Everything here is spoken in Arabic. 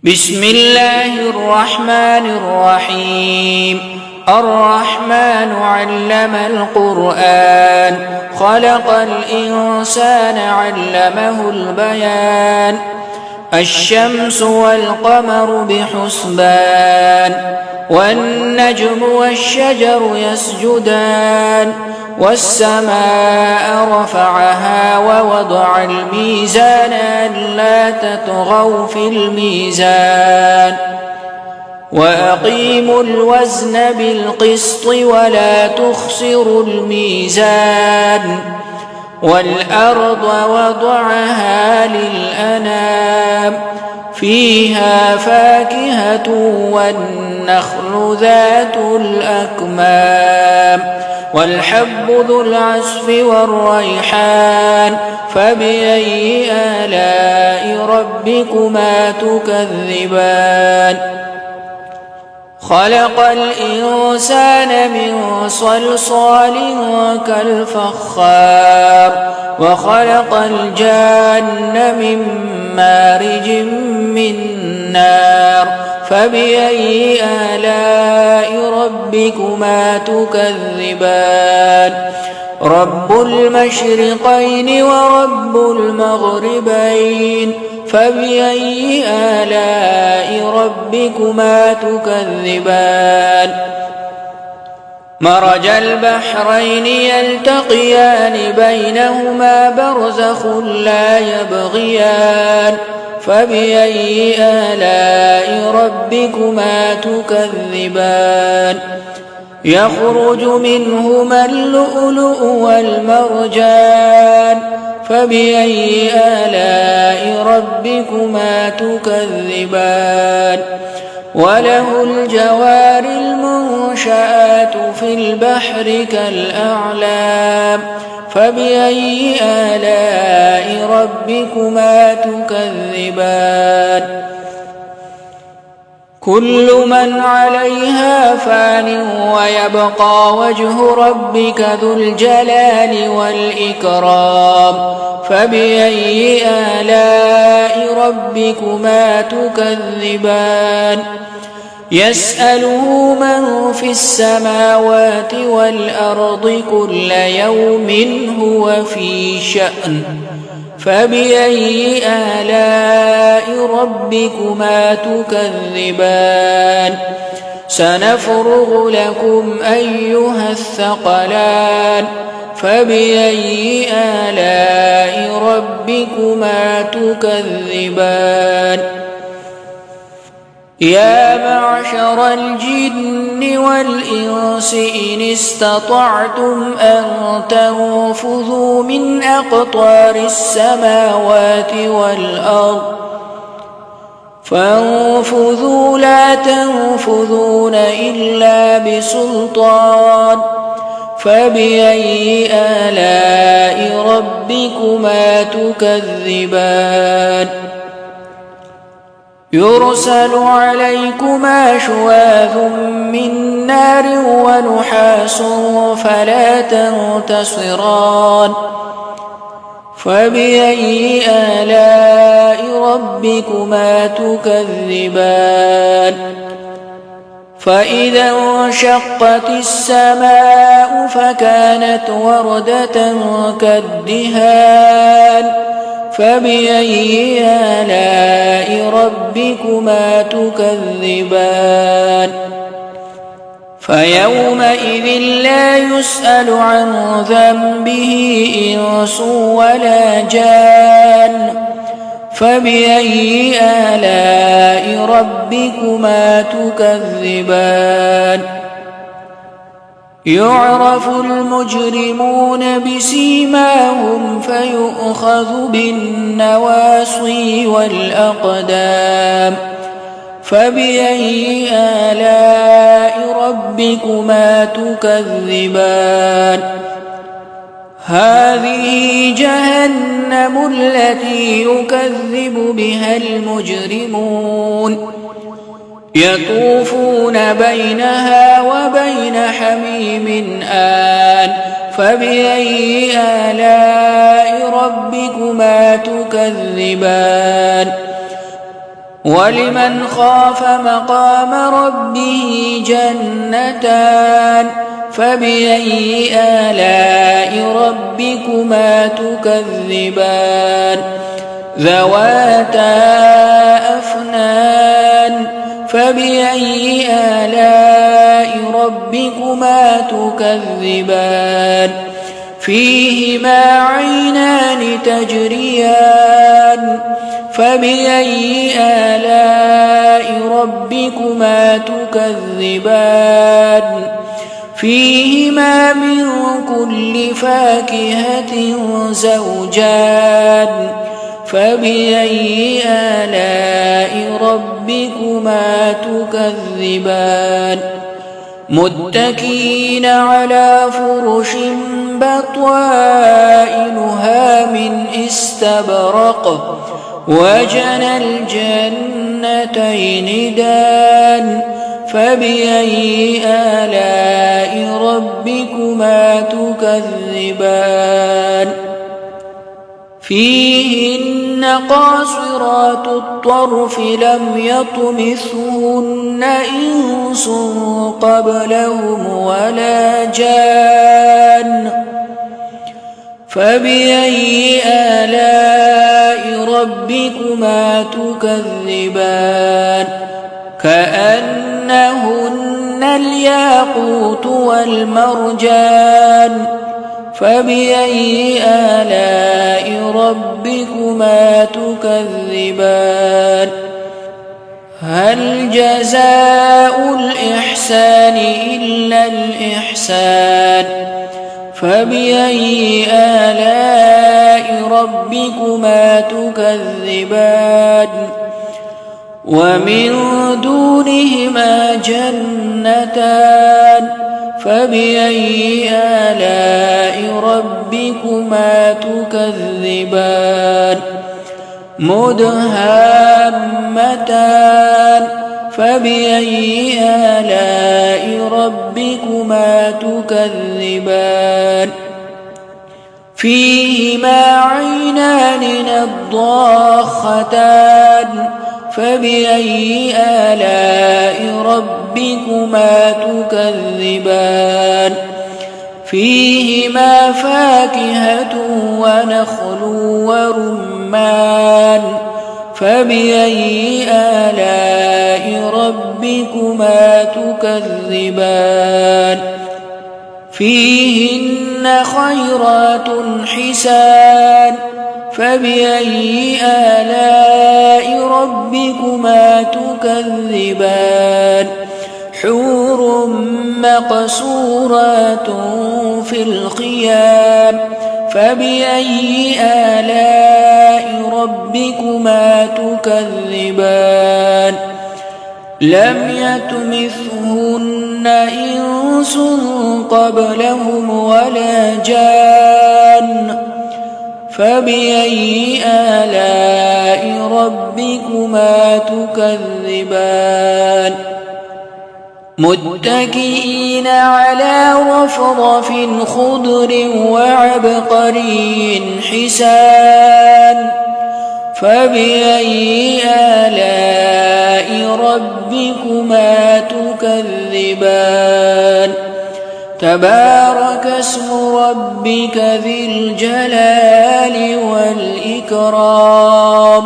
بسم الله الرحمن الرحيم. الرحمن علم القرآن، خلق الإنسان علمه البيان. الشمس والقمر بحسبان، والنجم والشجر يسجدان. والسماء رفعها ووضع الميزان ألا تطغوا في الميزان، وأقيموا الوزن بالقسط ولا تخسروا الميزان. والأرض وضعها للأنام، فيها فاكهة والنخل ذات الأكمام، والحب ذو العصف والريحان. فبأي آلاء ربكما تكذبان؟ خلق الإنسان من صلصال كالفخار، وخلق الجان من مارج من نار. فبأي آلاء ربكما تكذبان؟ رب المشرقين ورب المغربين، فبأي آلاء ربكما تكذبان؟ مرج البحرين يلتقيان، بينهما برزخ لا يبغيان. فبأي آلاء ربكما تكذبان؟ يخرج منهما اللؤلؤ والمرجان. فبأي آلاء ربكما تكذبان؟ وله الجوار المنشآت في البحر كالأعلام. فبأي آلاء ربكما تكذبان؟ كل من عليها فان، ويبقى وجه ربك ذو الجلال والإكرام. فبأي آلاء ربكما تكذبان؟ يسأله من في السماوات والأرض كل يوم هو في شأن. فبأي آلاء ربكما تكذبان؟ سنفرغ لكم أيها الثقلان. فبأي آلاء ربكما تكذبان؟ يا معشر الجن والإنس إن استطعتم أن تنفذوا من أقطار السماوات والأرض فانفذوا، لا تنفذون إلا بسلطان. فبأي آلاء ربكما تكذبان؟ يرسل عليكما شواظ من نار ونحاس فلا تنتصران. فبأي آلاء ربكما تكذبان؟ فإذا انشقت السماء فكانت وردة كالدهان. فبأي آلاء ربكما تكذبان؟ فيومئذ لا يسأل عن ذنبه إنس ولا جان. فبأي آلاء ربكما تكذبان؟ يعرف المجرمون بسيماهم فيؤخذ بالنواصي والأقدام. فبأي آلاء ربكما تكذبان؟ هذه جهنم التي يكذب بها المجرمون، يطوفون بينها وبين حميم آن. فبأي آلاء ربكما تكذبان؟ ولمن خاف مقام ربه جنتان فبأي آلاء ربكما تكذبان ذواتا أفنان فبأي آلاء ربكما تكذبان فيهما عينان تجريان فبأي آلاء ربكما تكذبان فيهما من كل فاكهة زوجان فبأي آلاء ربكما تكذبان متكئين على فرش بطائنها من استبرق وجنى الجنتين دان فبأي آلاء ربكما تكذبان فيهن قاصرات الطرف لم يطمثهن إنس قبلهم ولا جان فبأي آلاء ربكما تكذبان كأنهن الياقوت والمرجان فبأي آلاء ربكما تكذبان هل جزاء الإحسان إلا الإحسان فبأي آلاء ربكما تكذبان ومن دونهما جنتان فبأي آلاء ربكما تكذبان مدهامتان فبأي آلاء ربكما تكذبان فيهما عينان نضاختان فبأي آلاء ربكما تكذبان فيهما فاكهة ونخل ورمان فبأي آلاء ربكما تكذبان فيهن خيرات حسان فبأي آلاء ربكما تكذبان حور مقصورات في الخيام فبأي آلاء ربكما تكذبان لم يطمثهن إنس قبلهم ولا جان فبأي آلاء ربكما تكذبان متكئين على رفرف خضر وعبقري حسان فبأي آلاء ربكما تكذبان تبارك اسم ربك ذي الجلال والإكرام